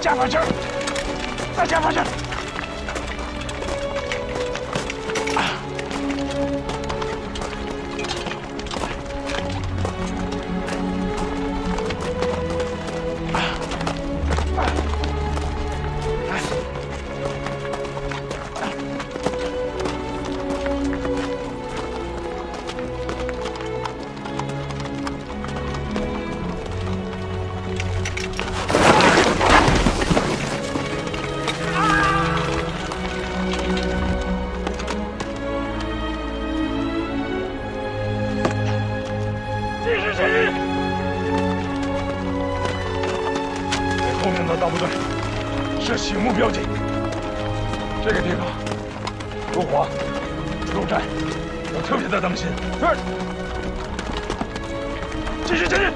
加把劲儿，再加把劲儿。 大部队设醒目标记，这个地方如火如战，要特别的当心。是，继续前进。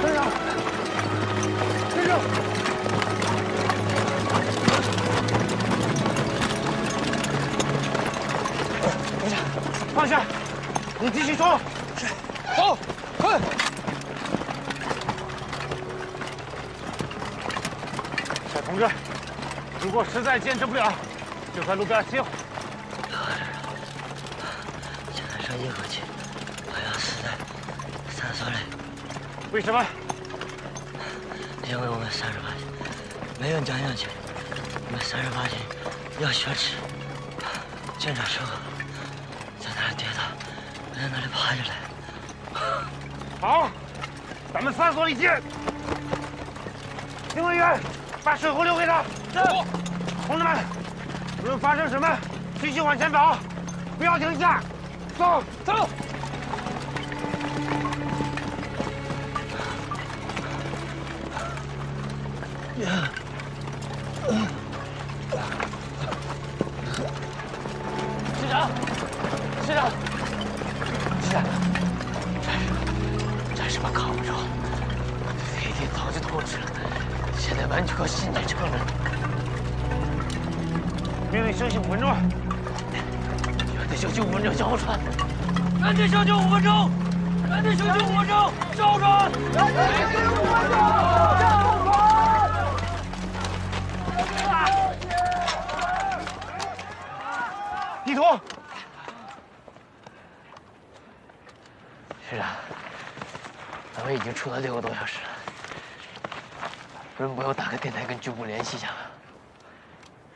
队长，队长，等一下，放下。 你继续冲！是，走，快！小同志，如果实在坚持不了，就在路边歇会。现在剩一口气，我要死在3所里。为什么？因为我们38军没有讲下去，我们38军要雪耻。舰长说过，在哪儿跌倒。 在那里爬下来。好，咱们3所里见。警卫员，把水壶留给他。是。同志们，无论发生什么，继续往前跑，不要停下。走，走。师长，师长。 战士们扛不住，黑帝早就透支了，现在完全靠信念撑着。命令休息5分钟，有的休息5分钟，交火船。赶紧休息5分钟，赶紧休息5分钟，交火船。赶紧休息5分钟，交火船。地图。 师长，咱们已经出了6个多小时了，润不用打个电台跟军部联系一下吗？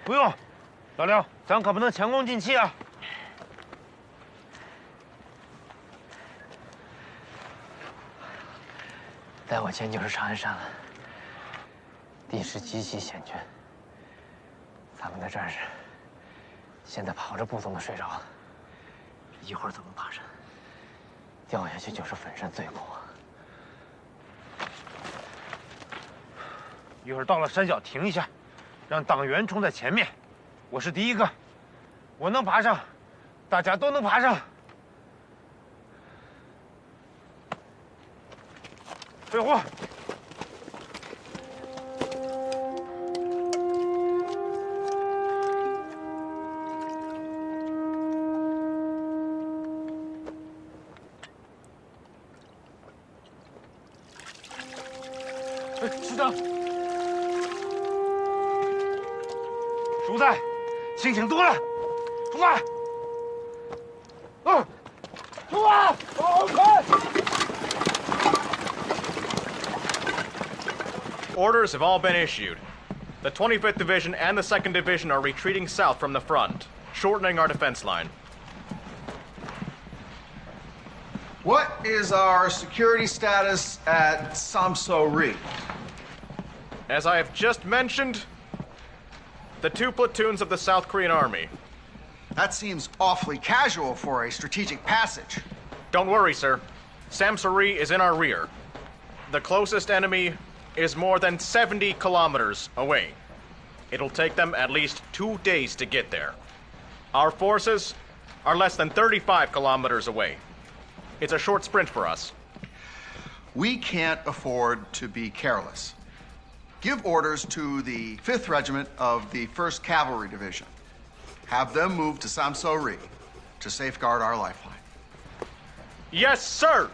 不用，老廖，咱可不能前功尽弃啊！再往前就是长安山了，地势极其险峻，咱们的战士现在跑着步都能睡着了，一会儿怎么爬山？ 掉下去就是粉身碎骨。一会儿到了山脚停一下，让党员冲在前面。我是第一个，我能爬上，大家都能爬上。水壶。师长，鼠子，清醒多了，出发！出发！快！ Orders have all been issued. The 25th Division and the 2nd Division are retreating south from the front, shortening our defense line. What is our security status at Samso-ri? As I have just mentioned, the 2 platoons of the South Korean Army. That seems awfully casual for a strategic passage. Don't worry, sir. Samso-ri is in our rear. The closest enemy is more than 70 kilometers away. It'll take them at least 2 days to get there. Our forces are less than 35 kilometers away. It's a short sprint for us. We can't afford to be careless. Give orders to the 5th Regiment of the 1st Cavalry Division. Have them move to Samso-ri to safeguard our lifeline. Yes, sir.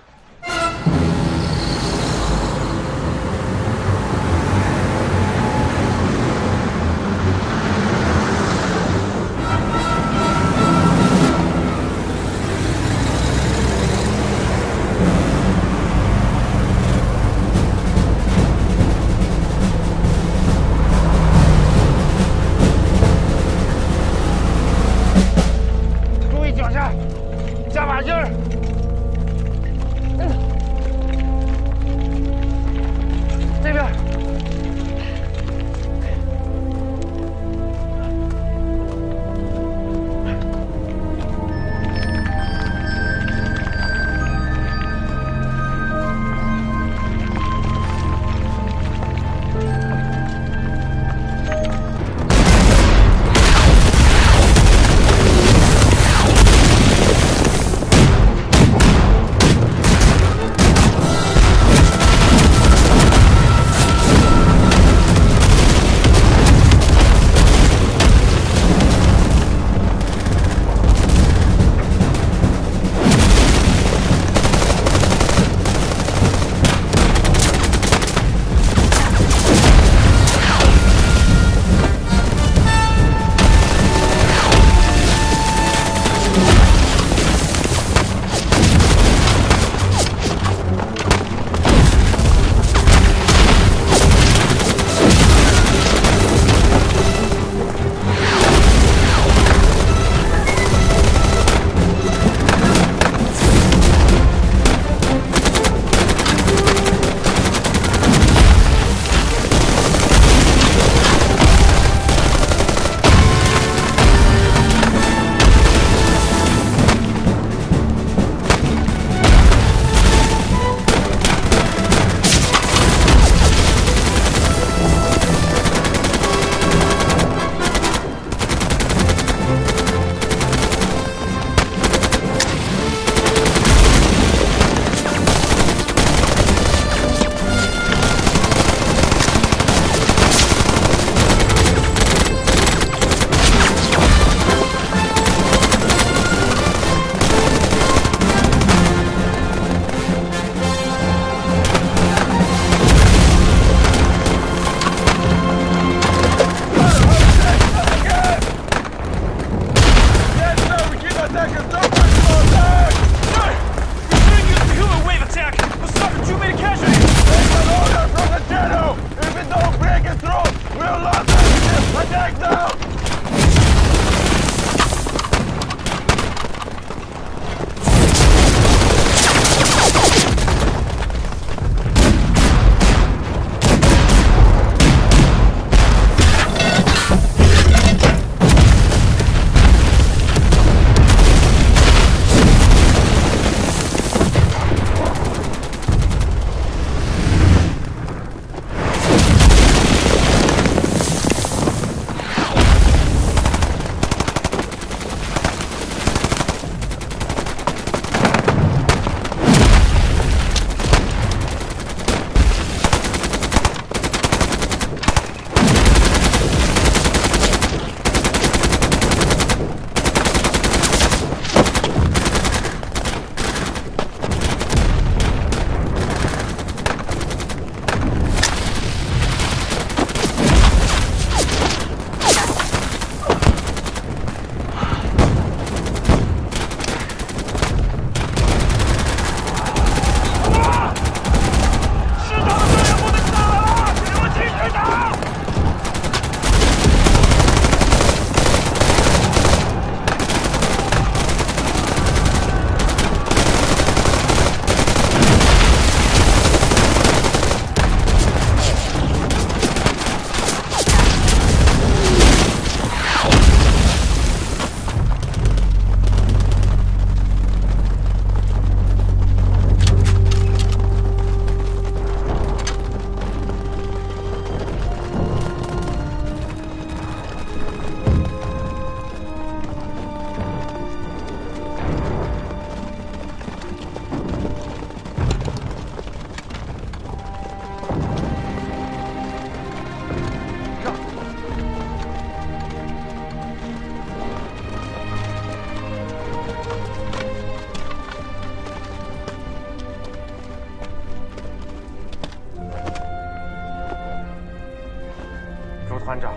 团长，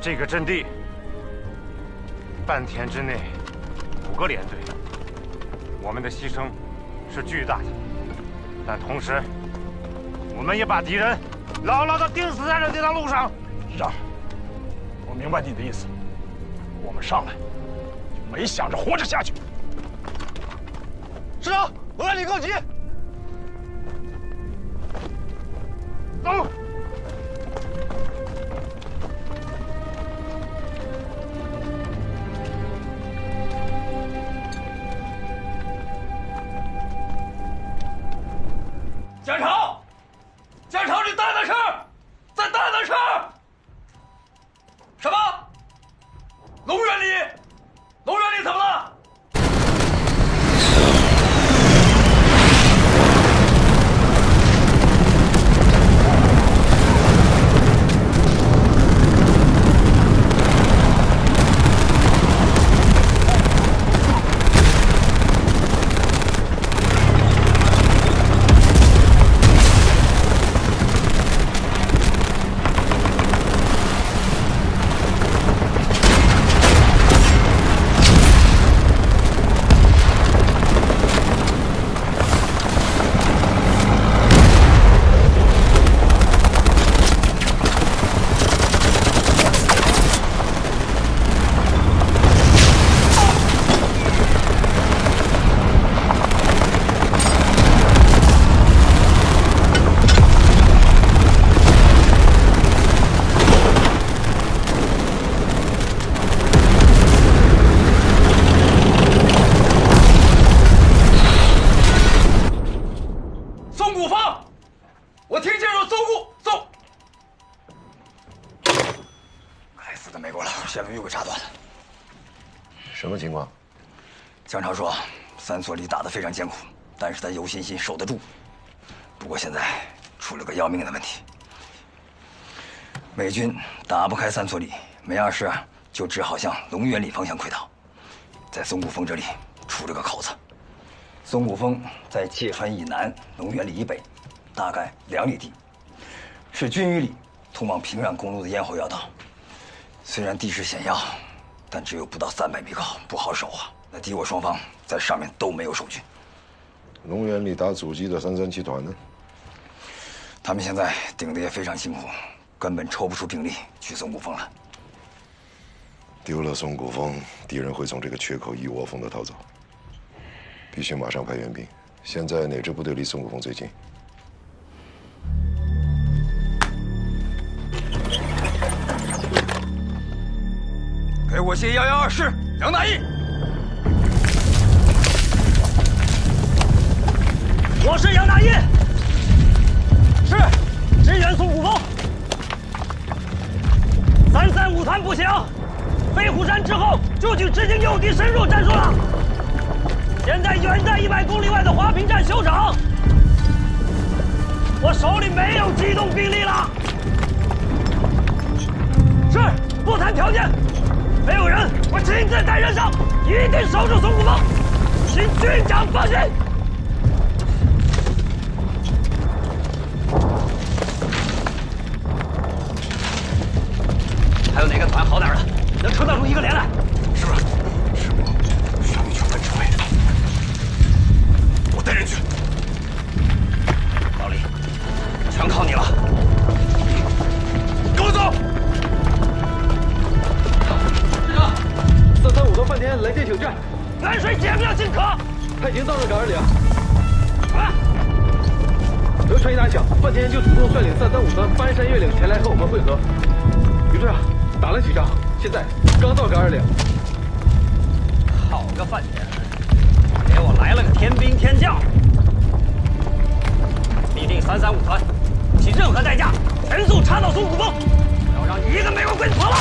这个阵地半天之内5个连队，我们的牺牲是巨大的，但同时我们也把敌人牢牢地钉死在了这条路上。师长，我明白你的意思，我们上来就没想着活着下去。师长，我让你告急。走。蒋超，蒋超，你大点声，再大点声！什么？龙源里？龙源里怎么了？什么情况？江潮说，三所里打得非常艰苦，但是他有信心守得住。不过现在出了个要命的问题，美军打不开三所里，没二事就只好向龙源里方向溃逃。在松骨峰这里出了个口子。松骨峰在界川以南，龙源里以北，大概2里地，是军隅里通往平壤公路的咽喉要道。虽然地势险要，但只有不到300米高，不好守啊。那敌我双方在上面都没有守军。龙源里打阻击的337团呢？他们现在顶得也非常辛苦，根本抽不出兵力去松骨峰了。丢了松骨峰，敌人会从这个缺口一窝蜂的逃走，必须马上派援兵。现在哪支部队离松骨峰最近？给我写112师杨大义。我是杨大义，是支援松骨峰。335团不行，飞虎山之后就去执行诱敌深入战术了。现在远在100公里外的华平站休整，我手里没有机动兵力了。是，不谈条件。没有人，我亲自带人上，一定守住松骨峰，请军长放心。还有哪个团好点的，能撑得住一个连来？是吧？师部需要你全盘指挥，我带人去。老李，全靠你了。跟我走。335团半天来电请战，远水解不了近渴。他已经到了岗2岭。啊！德川一打响，半天就主动率领335团翻山越岭前来和我们会合。于队长，打了几仗，现在刚到岗2岭。好个饭田，给我来了个天兵天将！必定335团不惜任何代价，全速插到松骨峰，不要让一个美国鬼子跑了。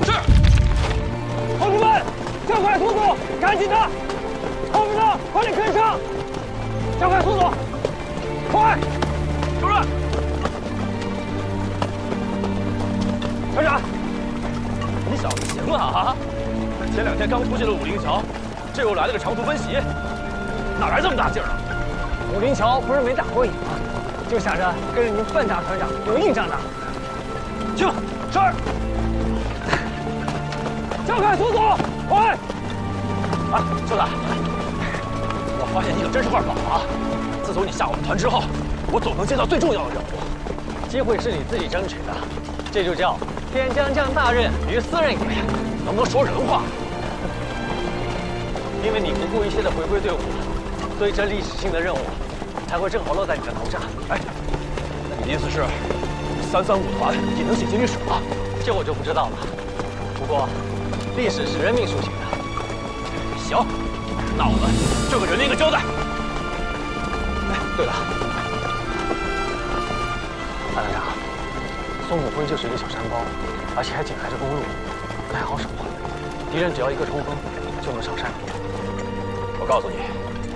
是。同志们，加快速度，赶紧的！后面的快点跟上，加快速度，快！主任，团长，你小子行啊！前2天刚出现了武陵桥，这又来了个长途奔袭，哪来这么大劲儿啊？武陵桥不是没打过瘾吗？就想着跟着您范大团长有硬仗打。去吧。是。交给苏总，快！哎，秀才，我发现你可真是块宝啊！自从你下我们团之后，我总能接到最重要的任务。机会是你自己争取的，这就叫天将降大任于斯人也。能不能说人话？因为你不顾一切的回归队伍，所以这历史性的任务才会正好落在你的头上。哎，那你的意思是，335团也能写进历史了？这我就不知道了。不过，历史是人民书写的。行，那我们就给人民一个交代。哎，对了，潘团长，松骨峰就是一个小山包，而且还紧挨着公路，不太好守。敌人只要一个冲锋，就能上山。我告诉你，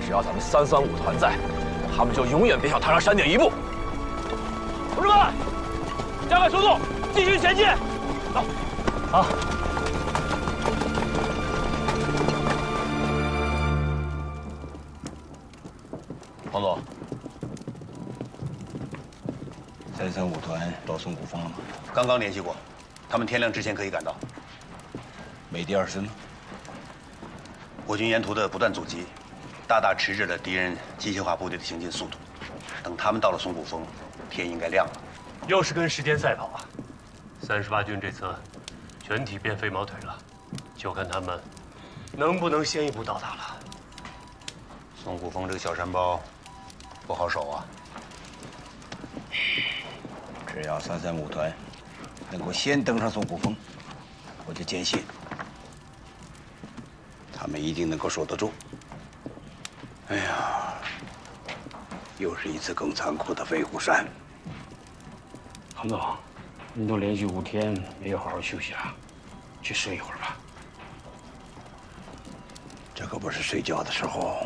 只要咱们335团在，他们就永远别想踏上山顶一步。同志们，加快速度，继续前进！走。好。黄总，335团到松骨峰了吗？刚刚联系过，他们天亮之前可以赶到。没第二师吗？我军沿途的不断阻击，大大迟滞了敌人机械化部队的行进速度。等他们到了松骨峰，天应该亮了。又是跟时间赛跑啊！38军这次全体变飞毛腿了，就看他们能不能先一步到达了。松骨峰这个小山包不好守啊！只要335团能够先登上松骨峰，我就坚信他们一定能够守得住。哎呀，又是一次更残酷的飞虎山。彭总，你都连续5天没有好好休息了，去睡一会儿吧。这可不是睡觉的时候。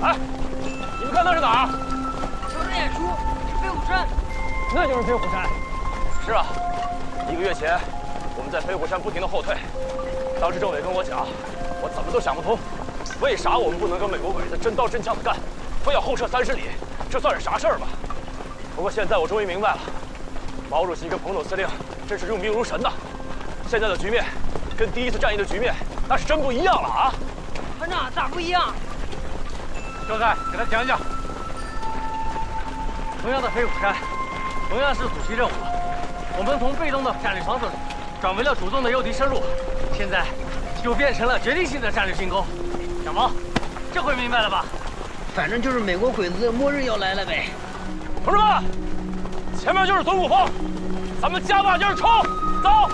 哎，你们看那是哪儿？瞧着演出，飞虎山。那就是飞虎山。是啊，1个月前，我们在飞虎山不停的后退。当时政委跟我讲，我怎么都想不通，为啥我们不能跟美国鬼子真刀真枪的干，非要后撤30里？这算是啥事儿吧？不过现在我终于明白了，毛主席跟彭总司令真是用兵如神呐。现在的局面，跟第1次战役的局面那是真不一样了啊！团长，咋不一样？秀才，给他讲讲。同样的飞虎山，同样是阻击任务，我们从被动的战略防守转为了主动的诱敌深入，现在就变成了决定性的战略进攻。小毛，这回明白了吧？反正就是美国鬼子的末日要来了呗。同志们，前面就是松骨峰，咱们加把劲儿冲！走！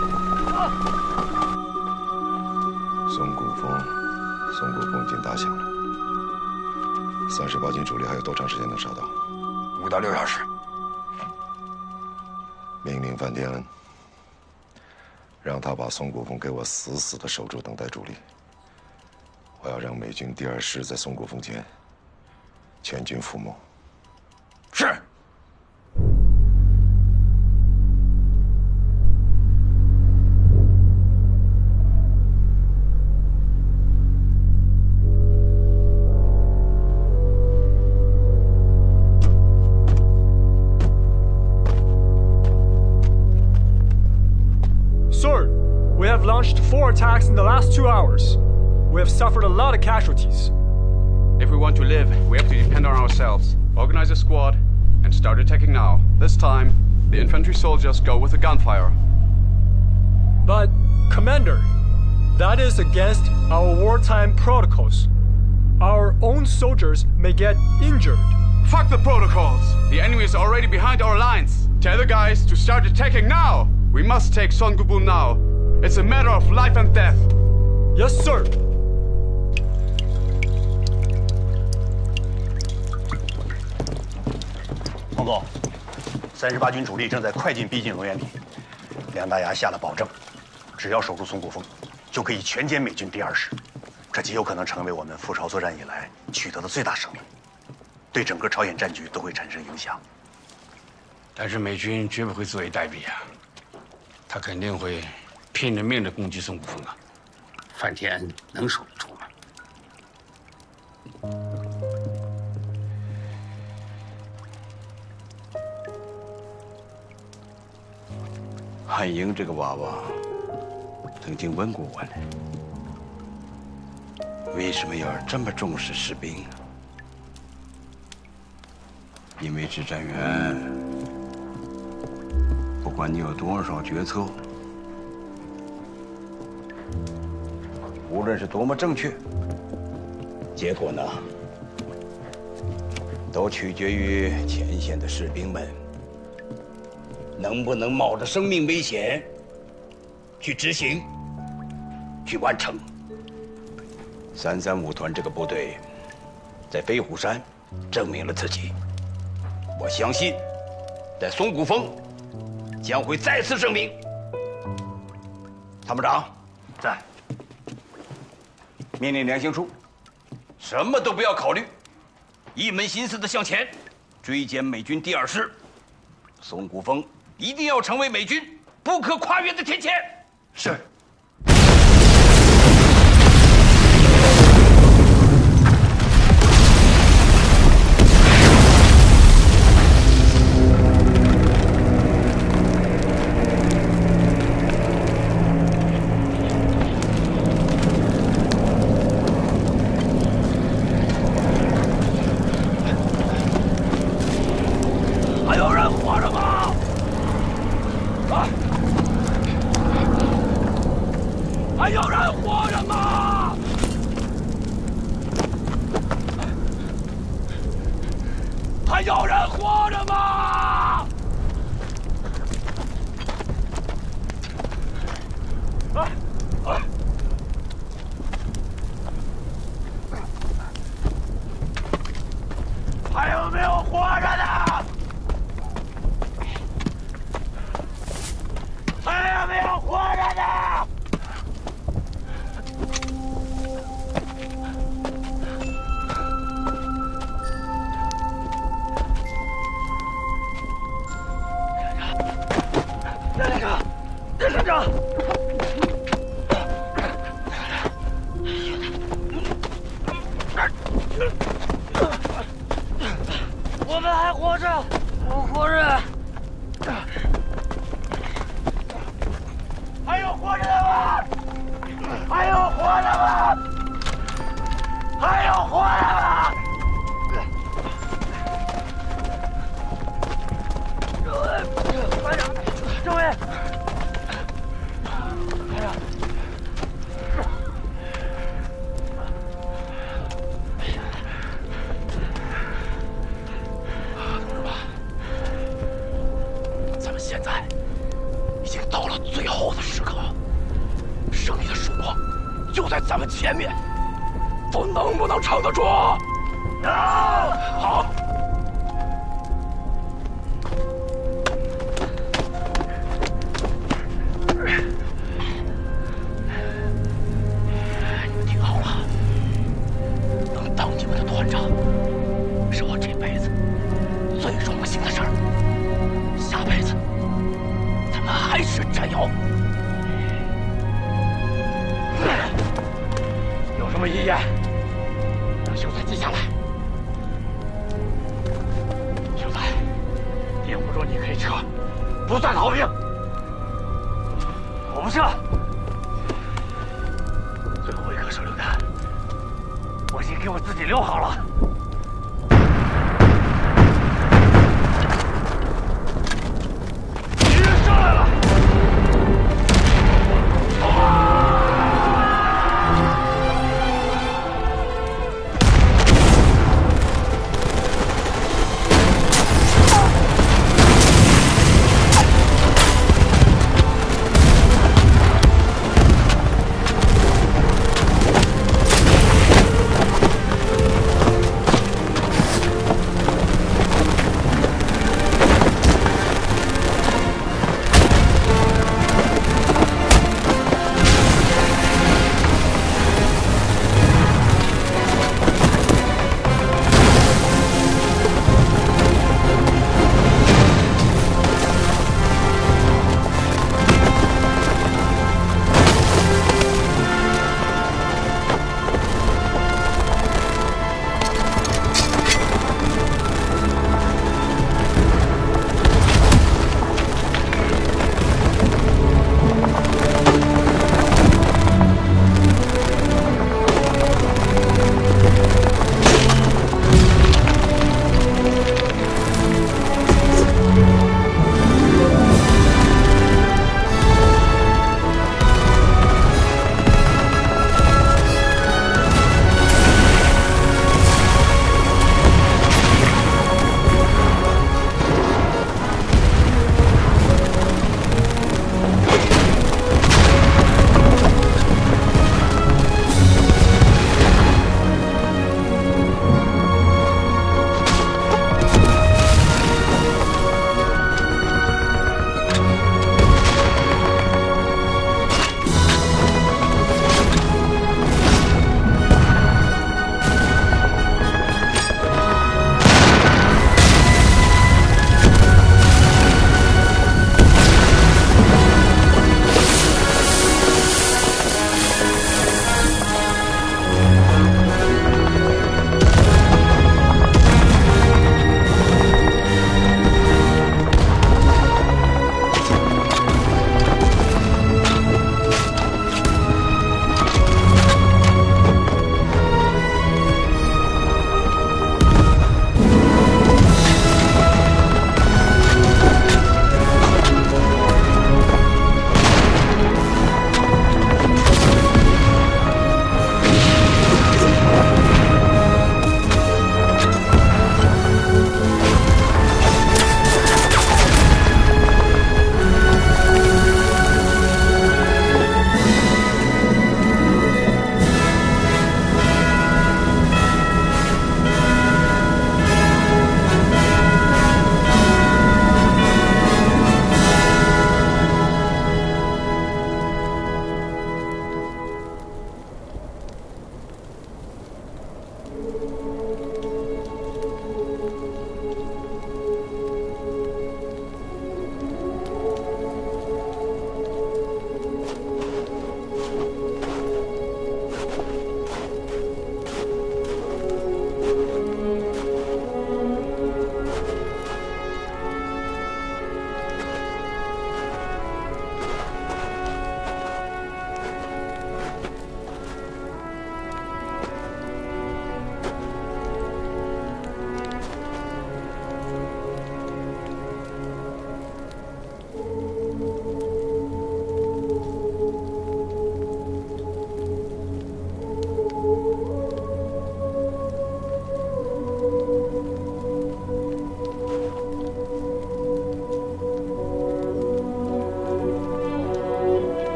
松骨峰已经打响了。38军主力还有多长时间能杀到？5到6小时。命令范天恩，让他把松骨峰给我死死地守住，等待主力。我要让美军第2师在松骨峰前全军覆没。是。We have launched 4 attacks in the last 2 hours. We have suffered a lot of casualties. If we want to live, we have to depend on ourselves. Organize a squad and start attacking now. This time, the infantry soldiers go with the gunfire. But, Commander, that is against our wartime protocols. Our own soldiers may get injured. Fuck the protocols! The enemy is already behind our lines. Tell the guys to start attacking now! We must take Son Goku now. It's a matter of life and death. Yes, sir. 彭总，38军主力正在快进逼近龙源里。梁大牙下了保证，只要守住松骨峰，就可以全歼美军第2师。这极有可能成为我们赴朝作战以来取得的最大胜利，对整个朝鲜战局都会产生影响。但是美军绝不会坐以待毙啊，他肯定会拼了命的攻击松骨峰啊！范天恩能守得住吗？汉英这个娃娃曾经问过我呢，为什么要这么重视士兵啊？因为指战员，不管你有多少决策，无论是多么正确，结果呢，都取决于前线的士兵们能不能冒着生命危险去执行、去完成。335团这个部队在飞虎山证明了自己，我相信在松骨峰将会再次证明。参谋长，在。命令两星处，什么都不要考虑，一门心思的向前，追歼美军第2师。松骨峰一定要成为美军不可跨越的天堑。是。我们还活着，活着。还有活着的吗？还有活着吗？还有活着吗？班长，政委，班长。现在已经到了最后的时刻，胜利的曙光就在咱们前面，都能不能撑得住？能！好。你们听好了，能当你们的团长，是我这辈子最荣幸的事儿。下辈子。还是战友，有什么遗言，让秀才记下来。秀才，定不住你可以撤，不算逃兵。我不撤。最后一颗手榴弹，我先给我自己留好了。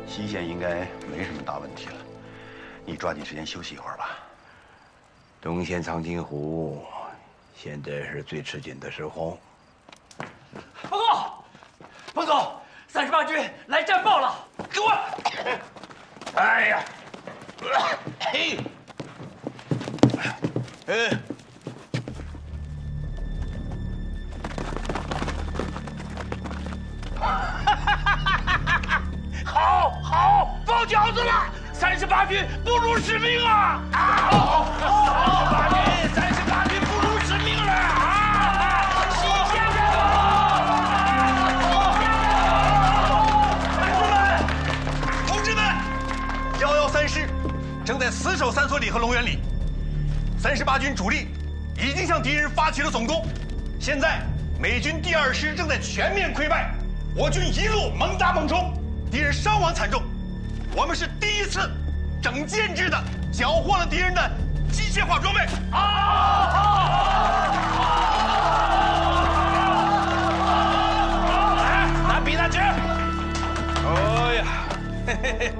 西线应该没什么大问题了，你抓紧时间休息一会儿吧。东线长津湖现在是最吃紧的时候。报告，彭总，38军来战报了，给我！哎呀，嘿，好，包饺子了！38军不辱使命啊！38军不辱使命了啊！西线加油！同志们，113师正在死守三所里和龙源里，38军主力已经向敌人发起了总攻，现在美军第2师正在全面溃败，我军一路猛打猛冲。敌人伤亡惨重，我们是第一次整建制的缴获了敌人的机械化装备。来，拿笔拿纸。哎呀，嘿嘿嘿。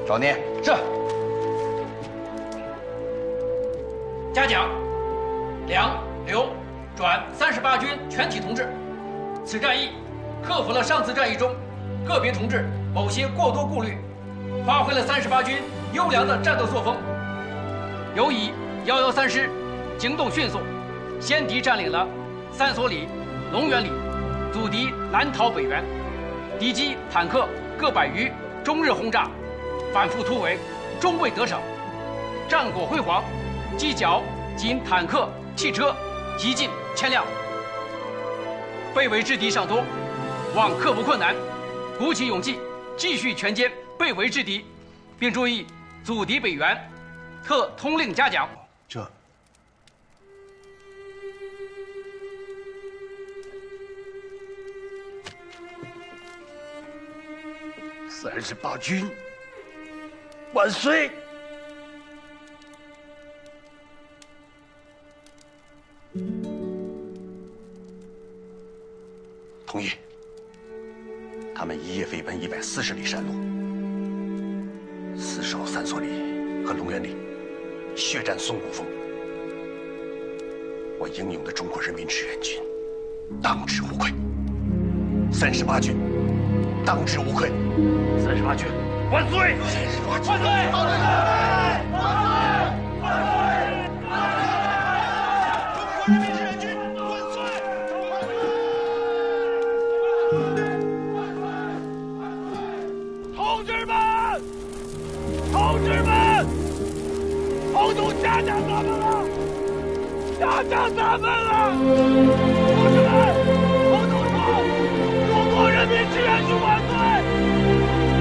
少年是。嘉奖梁、刘转38军全体同志，此战役克服了上次战役中个别同志某些过多顾虑，发挥了38军优良的战斗作风。尤以113师行动迅速，先敌占领了三所里、龙源里，阻敌南逃北援，敌机坦克各百余，终日轰炸。反复突围，终未得逞，战果辉煌，机脚仅坦克、汽车极近1000辆。被围之敌尚多，望克服困难，鼓起勇气，继续全歼被围之敌，并注意阻敌北援，特通令嘉奖。这38军万岁！同意。他们一夜飞奔140里山路，死守三所里和龙源里，血战松骨峰。我英勇的中国人民志愿军当之无愧。38军当之无愧。38军万岁！38军万岁！万岁！万岁！万岁！中国人民志愿军万岁！同志们，同志们，彭总嘉奖咱们了，嘉奖咱们了！同志们，彭总说中国人民志愿军万岁，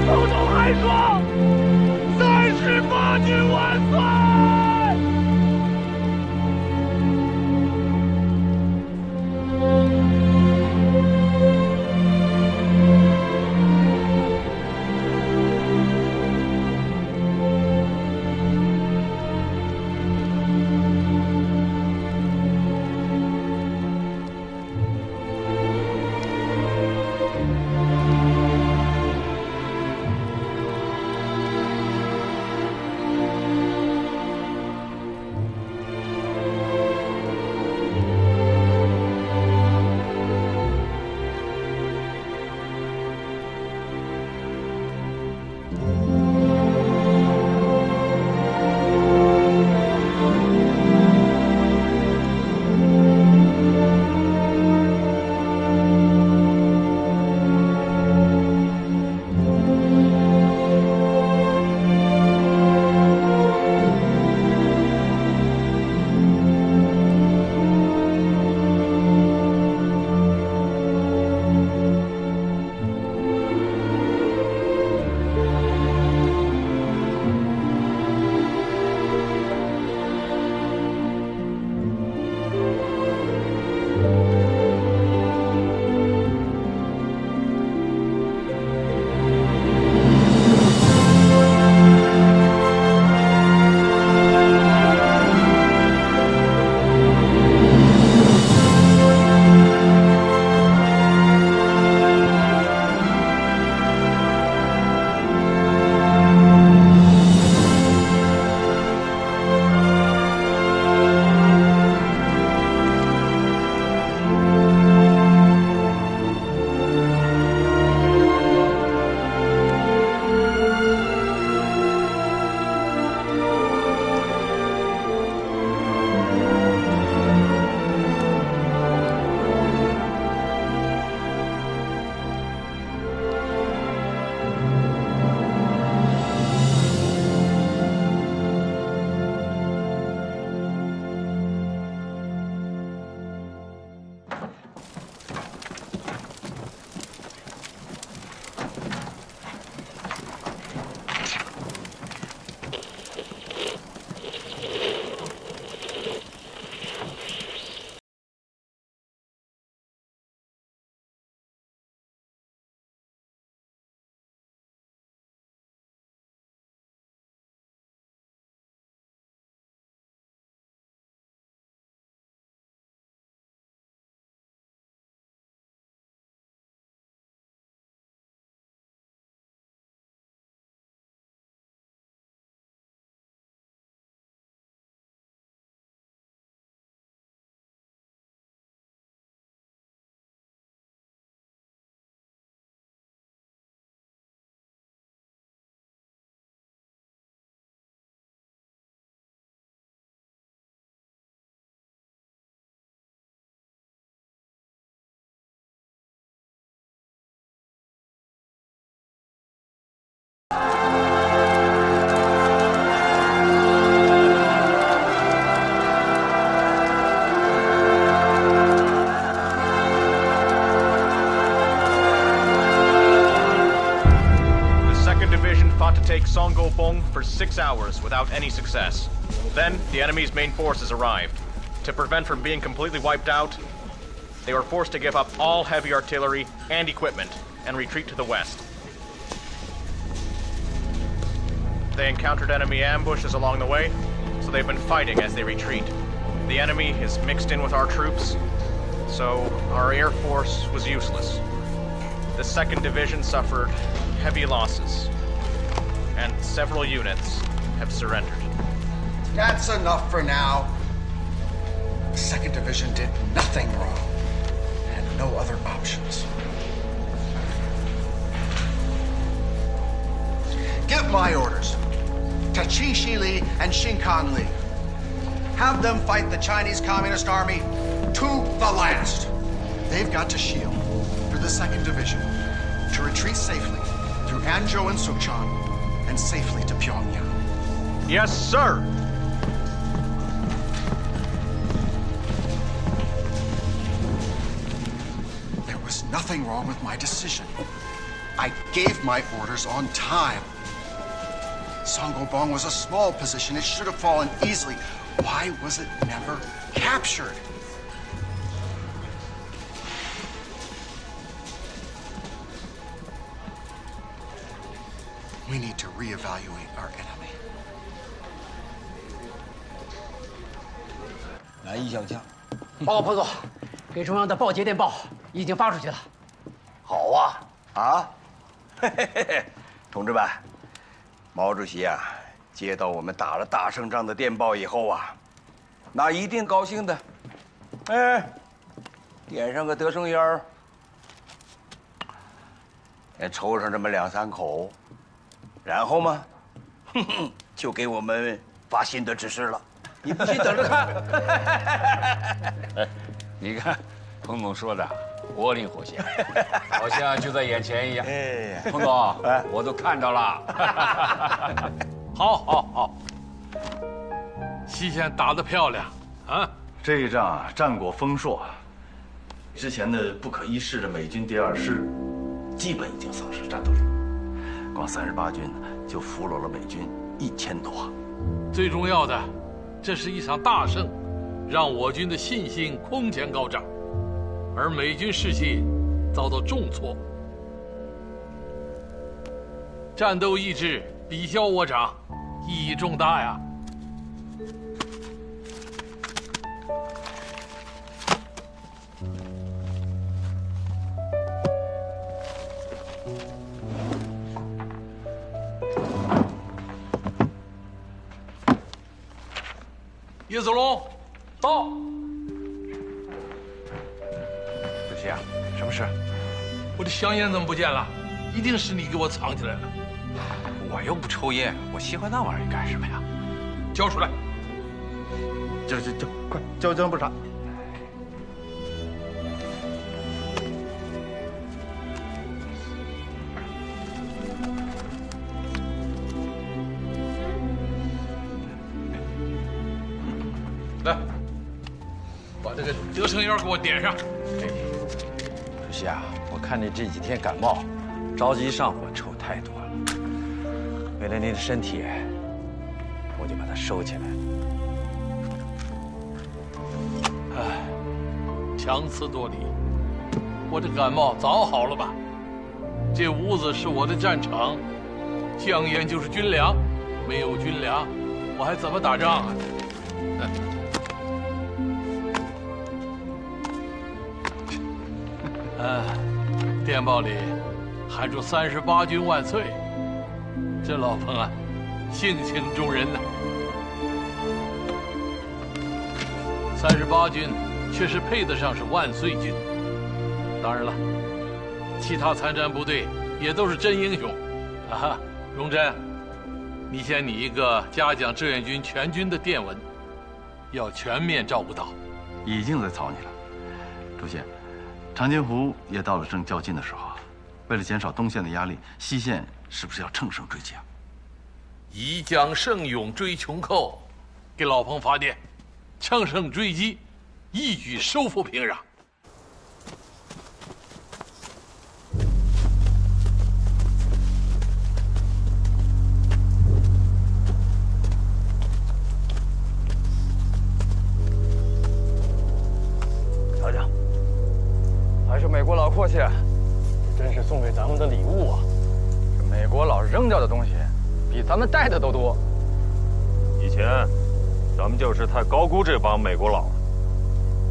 彭总还说38军万岁。take Songgopong for 6 hours without any success. Then, the enemy's main forces arrived. To prevent from being completely wiped out, they were forced to give up all heavy artillery and equipment and retreat to the west. They encountered enemy ambushes along the way, so they've been fighting as they retreat. The enemy is mixed in with our troops, so our air force was useless. The 2nd Division suffered heavy losses, and several units have surrendered. That's enough for now. The 2nd Division did nothing wrong. Had no other options. Give my orders to Qi Shili and Xinkan Li. Have them fight the Chinese Communist Army to the last. They've got to shield for the 2nd Division to retreat safely through Anzhou and Suchang and safely to Pyongyang. Yes, sir! There was nothing wrong with my decision. I gave my orders on time. Songgopong was a small position. It should have fallen easily. Why was it never captured? We need to reevaluate our enemy. 难以想象。报告彭总，给中央的报捷电报已经发出去了。好啊，嘿嘿嘿，同志们，毛主席啊，接到我们打了大胜仗的电报以后啊，那一定高兴的，哎，点上个德胜烟儿，抽上这么2、3口，然后嘛，就给我们发新的指示了。你不信，等着看。哎，你看，彭总说的活灵活现，好像就在眼前一样。哎，彭总，我都看到了。好，西线打得漂亮啊！这一仗战果丰硕，之前的不可一世的美军第2师，基本已经丧失战斗力，光38军就俘虏了美军1000多。最重要的，这是一场大胜，让我军的信心空前高涨，而美军士气遭到重挫，战斗意志比消我长，意义重大呀！叶子龙，到。主席啊，什么事？我的香烟怎么不见了？一定是你给我藏起来了。我又不抽烟，我喜欢那玩意儿干什么呀？交出来！交，快交不查。来，把这个德胜烟给我点上。主席啊，我看你这几天感冒，着急上火，抽太多了。为了您的身体，我就把它收起来了。哎，强词夺理，我这感冒早好了吧？这屋子是我的战场，香烟就是军粮，没有军粮，我还怎么打仗啊？电报里喊出38军万岁，这老彭啊，性情中人呐。38军确实配得上是万岁军，当然了，其他参战部队也都是真英雄，啊，荣臻，你先拟一个嘉奖志愿军全军的电文，要全面照顾到。已经在草拟了，主席。长津湖也到了正较劲的时候，为了减少东线的压力，西线是不是要乘胜追击啊？以将胜勇追穷寇，给老彭发电，乘胜追击，一举收复平壤。咱们带的都多。以前，咱们就是太高估这帮美国佬了。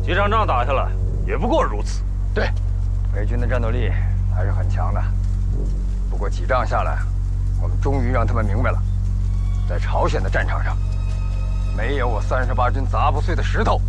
几场仗打下来，也不过如此。对，美军的战斗力还是很强的。不过几仗下来，我们终于让他们明白了，在朝鲜的战场上，没有我38军砸不碎的石头。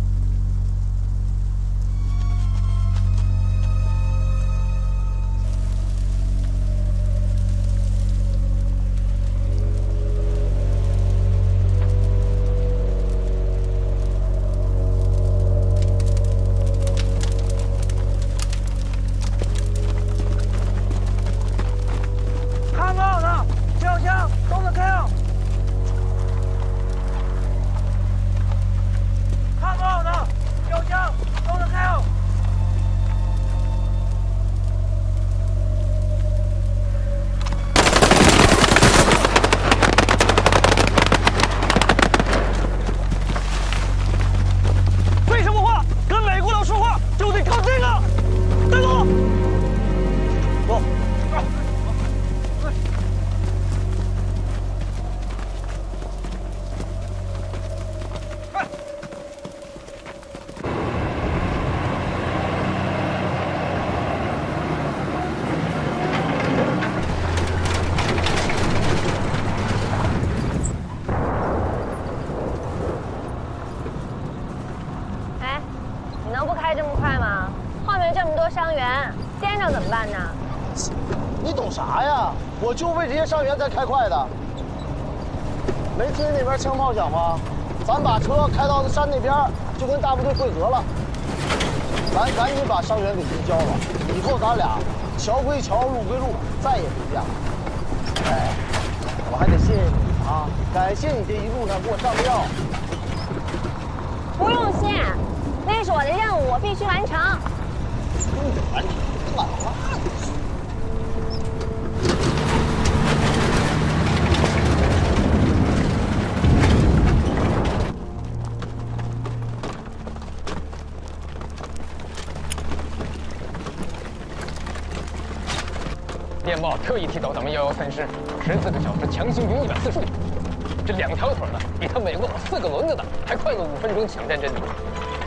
我就为这些伤员才开快的，没听那边枪炮响吗？咱把车开到山那边，就跟大部队会合了。咱赶紧把伤员给移交了，以后咱俩桥归桥，路归路，再也不见了。哎，我还得谢谢你啊，感谢你这一路上给我上的药。不用谢，那是我的任务，我必须完成。完成，晚了。 电报特意提到咱们113师，14个小时强行云140度，这2条腿的比他美国佬4个轮子的还快了5分钟抢占阵地。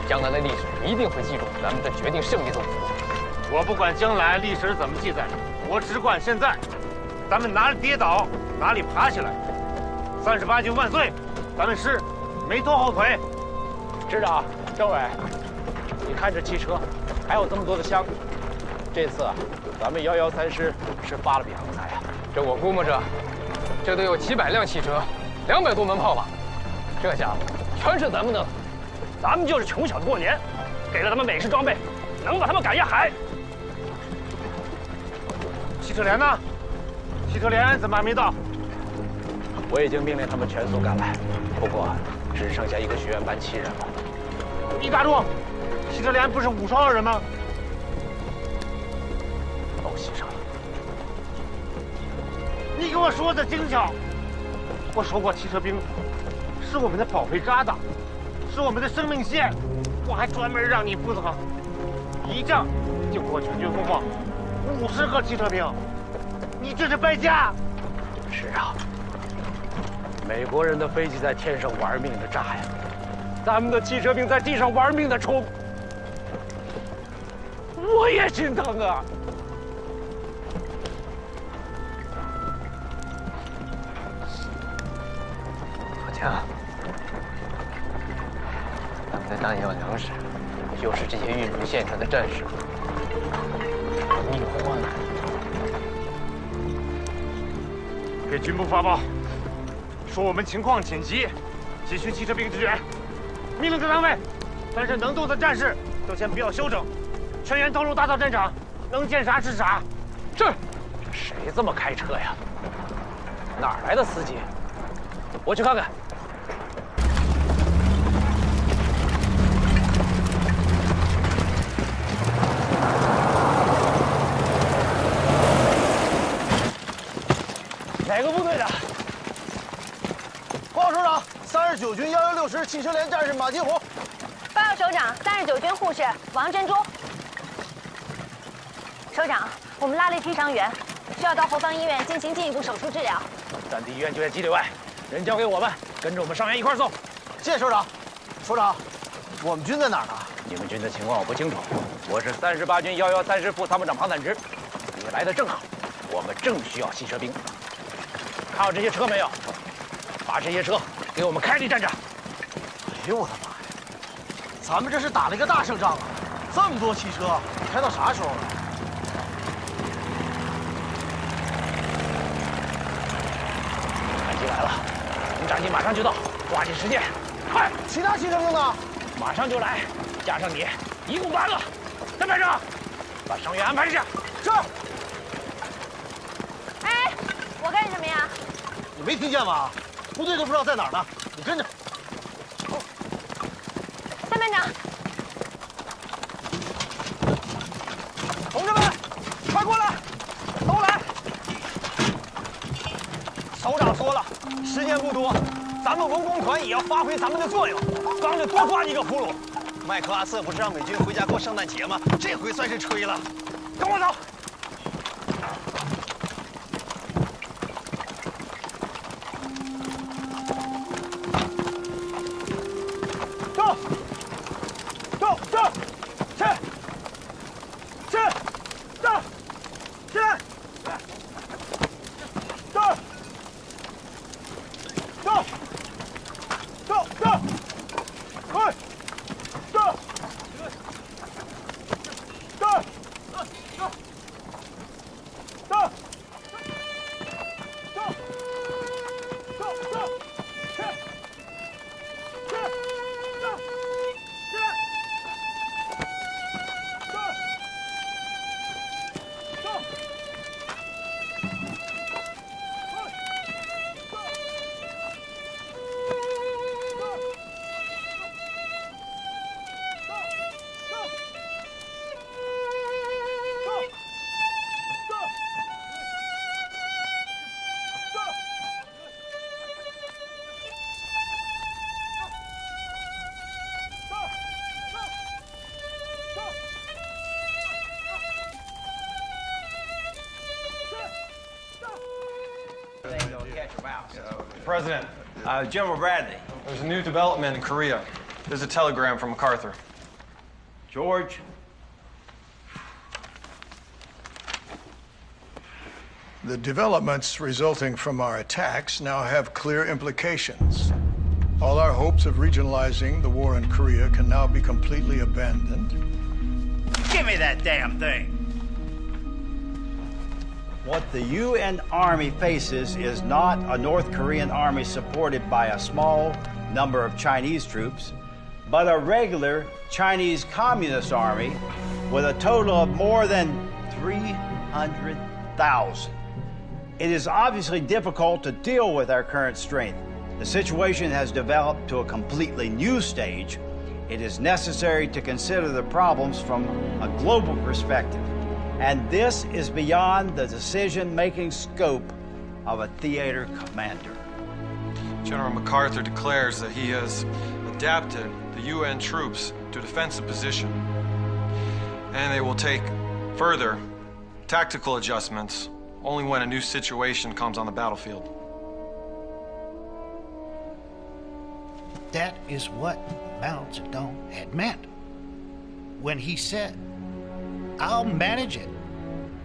将来的历史一定会记住咱们这决定胜利的举动。我不管将来历史怎么记载，我只管现在。咱们哪里跌倒哪里爬起来。38军万岁！咱们师没拖后腿。师长，政委，你看这汽车，还有这么多的箱子，这次。 咱们113师是发了笔横财呀！这我估摸着，这都有几百辆汽车，200多门炮吧。这家伙全是咱们的，咱们就是穷小子过年，给了他们美式装备，能把他们赶下海。汽车连呢？汽车连怎么还没到？我已经命令他们全速赶来，不过只剩下一个学员班7人了。你打住！汽车连不是5双2人吗？ 牺牲了，你给我说的精巧。我说过，汽车兵是我们的保卫疙瘩，是我们的生命线。我还专门让你负责，一仗就给我全军覆没，50个汽车兵，你这是败家。是啊，美国人的飞机在天上玩命的炸呀，咱们的汽车兵在地上玩命的冲，我也心疼啊。 咱们的弹药、粮食，就是这些运输线上的战士你换来。给军部发报，说我们情况紧急，急需汽车兵支援。命令各单位，凡是能动的战士都先不要休整，全员投入大造战场，能见啥是啥。是。这谁这么开车呀？哪来的司机？我去看看。 哪个部队的？报告首长，39军116师汽车连战士马金红。报告首长，39军护士王珍珠。首长，我们拉了一批伤员，需要到后方医院进行进一步手术治疗。战地医院就在基地外，人交给我们，跟着我们伤员一块送。谢谢首长。首长，我们军在哪儿呢？你们军的情况我不清楚，我是38军113师副参谋长庞坦之，你来的正好，我们正需要汽车兵。看好这些车没有？把这些车给我们开离战场。哎呦我的妈呀！咱们这是打了一个大胜仗啊！这么多汽车，开到啥时候了？战机来了，我们战机马上就到，抓紧时间，快！其他汽车兵呢？马上就来，加上你，一共8个。再排长，把伤员安排一下。是。哎，我干什么呀？你没听见吗？部队都不知道在哪儿呢，你跟着。三班长，同志们，快过来，都来！首长说了，时间不多，咱们文工团也要发挥咱们的作用，帮着多抓几个俘虏。麦克阿瑟不是让美军回家过圣诞节吗？这回算是吹了。跟我走。President, General Bradley. There's a new development in Korea. There's a telegram from MacArthur. George. The developments resulting from our attacks now have clear implications. All our hopes of regionalizing the war in Korea can now be completely abandoned. Give me that damn thing! What the UN Army faces is not a North Korean army supported by a small number of Chinese troops, but a regular Chinese Communist army with a total of more than 300,000. It is obviously difficult to deal with our current strength. The situation has developed to a completely new stage. It is necessary to consider the problems from a global perspective. And this is beyond the decision-making scope of a theater commander. General MacArthur declares that he has adapted the UN troops to defensive position, and they will take further tactical adjustments only when a new situation comes on the battlefield. That is what Mao Zedong had meant when he said, "I'll manage it."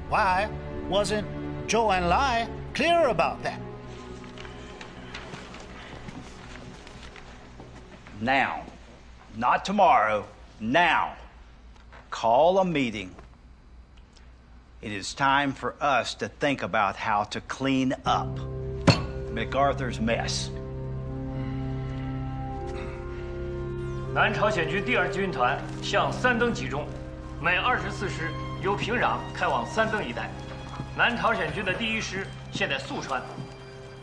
Why wasn't Zhou Enlai clear about that? Now, not tomorrow, now, call a meeting. It is time for us to think about how to clean up MacArthur's mess. 南朝鲜军第2军团向三登集中，每24时由平壤开往三登一带。南朝鲜军的第1师现在宿川，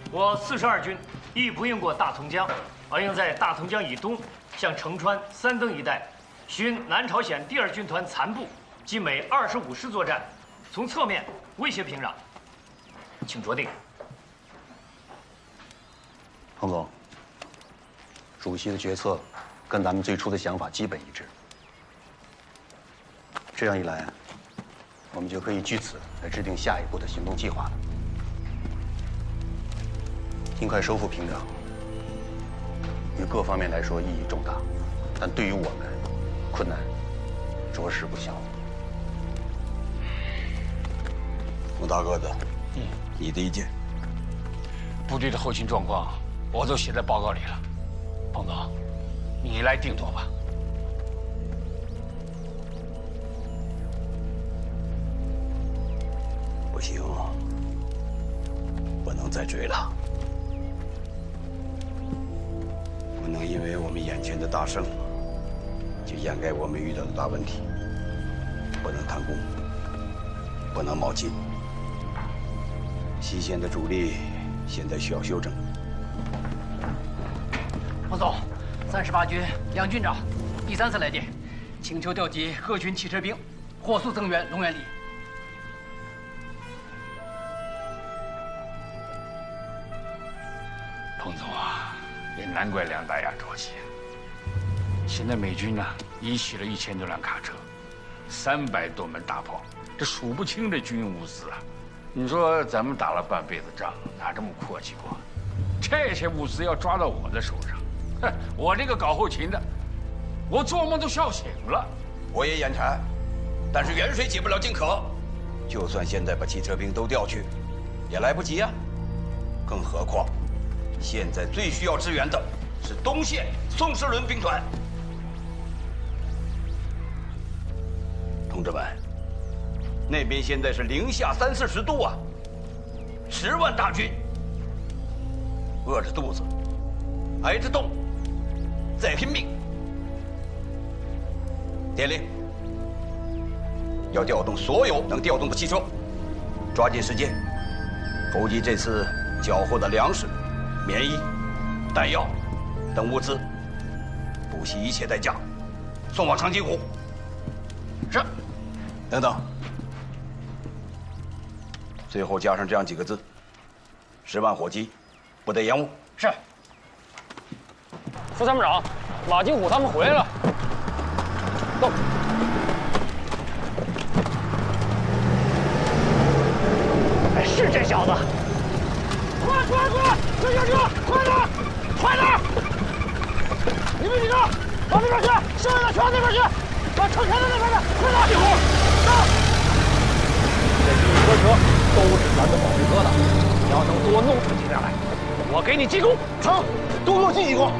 我42军亦不应过大同江，而应在大同江以东向城川、三登一带寻南朝鲜第2军团残部及美25师作战，从侧面威胁平壤。请着定。彭总，主席的决策跟咱们最初的想法基本一致。这样一来，我们就可以据此来制定下一步的行动计划了。尽快收复平壤，于各方面来说意义重大，但对于我们，困难着实不小。冯大个子，你的意见？部队的后勤状况我都写在报告里了，彭总，你来定夺吧。不行，不能再追了，不能因为我们眼前的大胜，就掩盖我们遇到的大问题。不能贪功，不能冒进。西线的主力现在需要休整。彭总，38军梁军长第3次来电，请求调集各军汽车兵，火速增援龙源里。彭总啊，也难怪梁大牙着急。现在美军呢，已起了1000多辆卡车，300多门大炮，这数不清的军用物资啊！你说咱们打了半辈子仗，哪这么阔气过？这些物资要抓到我的手上，哼，我这个搞后勤的，我做梦都笑醒了。我也眼馋，但是远水解不了近渴。就算现在把汽车兵都调去，也来不及啊！更何况，现在最需要支援的是东线宋时轮兵团。同志们，那边现在是零下30-40度啊，10万大军，饿着肚子，挨着冻，在拼命。电令，要调动所有能调动的汽车，抓紧时间筹集这次缴获的粮食、棉衣、弹药等物资，不惜一切代价送往长津湖。是。等等。最后加上这样几个字：10万火急，不得延误。是。副参谋长，马金虎他们回来了。走。哎，是这小子！快！追下去！快点！你们几个往那边去，剩下的全那边去，把车开到那边去，快点！金虎，上！这一车车都是咱的保卫疙瘩，你要能多弄出几辆来，我给你记功。成，多给我记几功。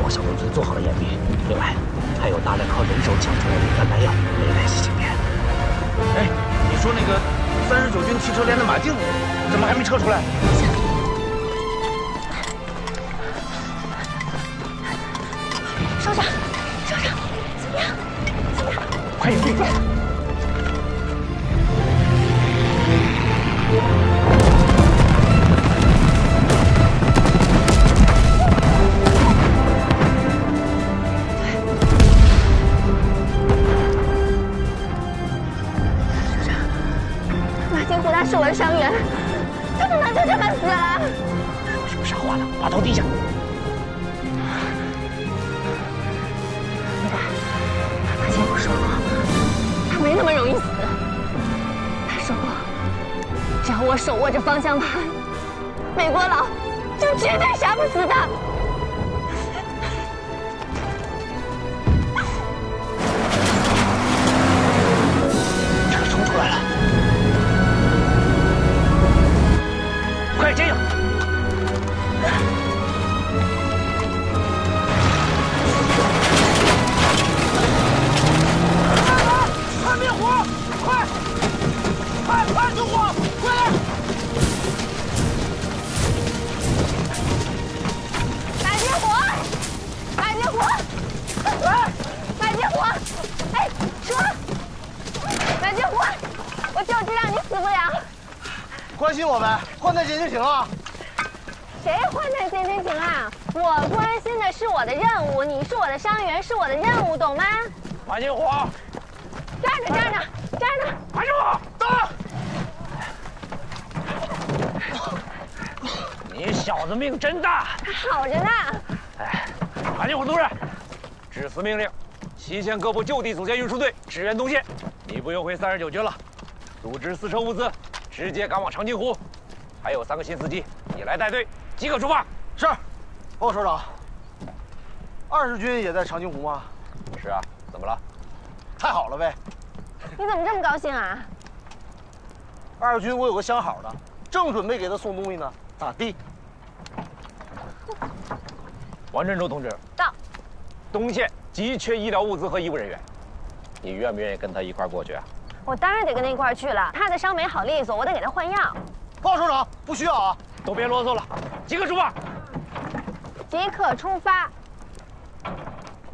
保小农村做好了掩蔽。另外，还有大量靠人手抢出来的弹弹药没联系景点。哎，你说那个39军汽车连的马镜，怎么还没撤出来？首长，首长，怎么样？怎么样？快点！马金虎他是我的伤员，他不能就这么死了。说什么傻话呢？把头低下。马金虎说过，他没那么容易死。他说过，只要我手握着方向盘，美国佬就绝对杀不死他。这冲出来了！快接应！快灭火！快！快救火！快点！白结火！白结火！哎，白结火！哎，车！白结火！我就知道你死不了。关心我们，换弹潜艇行啊！谁换弹潜艇行啊？我关心的是我的任务，你是我的伤员，是我的任务，懂吗？马金虎，站着，站着，站着！马金虎，打！你小子命真大！他好着呢。哎，马金虎同志，致死命令，西线各部就地组建运输队支援东线。你不用回39军了，组织私车物资，直接赶往长津湖。还有3个新司机，你来带队，即刻出发。是，报告首长。20军也在长津湖吗？是啊，怎么了？太好了呗！你怎么这么高兴啊？20军我有个相好的，正准备给他送东西呢，咋地？王振洲同志到。东线急缺医疗物资和医务人员，你愿不愿意跟他一块过去啊？我当然得跟他一块去了。他的伤没好利索，我得给他换药。报告首长，不需要啊！都别啰嗦了，即刻出发！即刻出发！